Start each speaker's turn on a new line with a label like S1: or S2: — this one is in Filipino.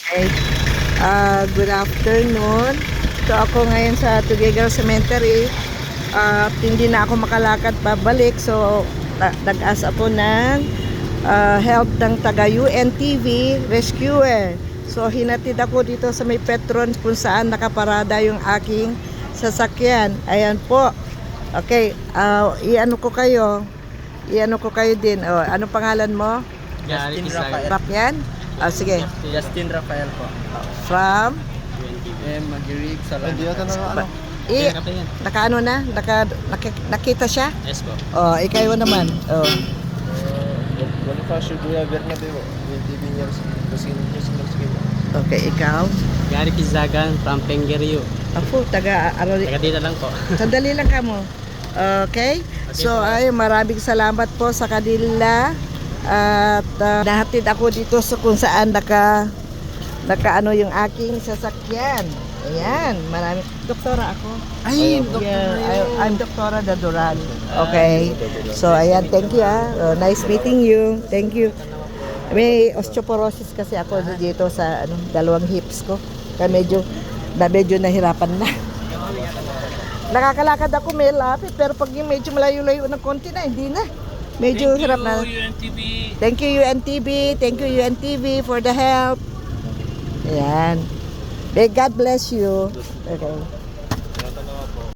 S1: Okay. Good afternoon. So ako ngayon sa Tuguegarao Cemetery. Hindi na ako makalakad pabalik. So nag-ask ako ng help ng taga UNTV Rescuer. So hinatid ako dito sa may Petron kung saan nakaparada yung aking sasakyan. Ayan po. Okay, iano ko kayo. Iano ko kayo din. Ano pangalan mo?
S2: Justin Rafael.
S1: Rap yan? Sige.
S2: Justin Rafael po.
S1: From?
S2: Magirig sa lang.
S1: Nakaano na? Nakita siya?
S2: Yes po.
S1: Ikaw naman.
S3: Bonifacio Guya Bernabe po. UNTV News.
S1: Okay, ikaw?
S2: Gary Kizagan from Pengerio.
S1: Ako, taga
S2: Dito lang po.
S1: Sandali lang ka mo. Okay? So, ay, maraming salamat po sa kanila. At nahatid ako dito sa kung saan naka yung aking sasakyan. Ayan, maraming. Doktora ako.
S3: Ay,
S1: I'm Doktora Daduran. Okay. So, ayan, thank you nice meeting you. Thank you. May osteoporosis kasi ako dito sa dalawang hips ko. Kaya medyo nahirapan na. Nakakalakad ako may lapit pero pag yung medyo malayo-layo ng konti na, hindi na. Medyo hirap na. Thank you UNTV. Thank you UNTV for the help. Ayan. May God bless you. Okay.